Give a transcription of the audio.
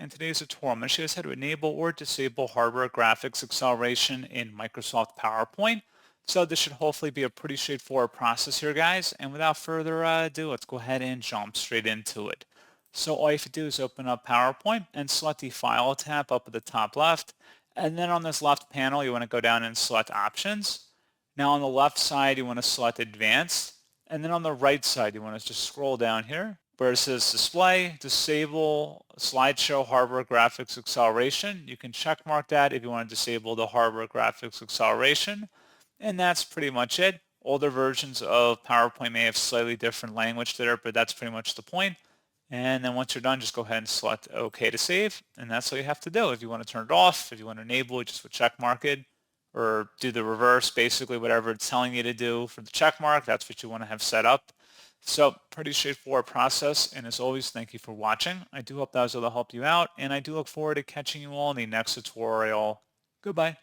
In today's tutorial, I'm going to show you guys how to enable or disable hardware graphics acceleration in Microsoft PowerPoint. So this should hopefully be a pretty straightforward process here, guys. And without further ado, let's go ahead and jump straight into it. So all you have to do is open up PowerPoint and select the File tab up at the top left. And then on this left panel, you want to go down and select Options. Now on the left side, you want to select Advanced. And then on the right side, you want to just scroll down here where it says Display, Disable Slideshow Hardware Graphics Acceleration. You can check mark that if you want to disable the hardware graphics acceleration. And that's pretty much it. Older versions of PowerPoint may have slightly different language there, but that's pretty much the point. And then once you're done, just go ahead and select OK to save. And that's all you have to do. If you want to turn it off, if you want to enable it, just would check mark it or do the reverse, basically whatever it's telling you to do for the check mark, that's what you want to have set up. So pretty straightforward process. And as always, thank you for watching. I do hope that was able to help you out. And I do look forward to catching you all in the next tutorial. Goodbye.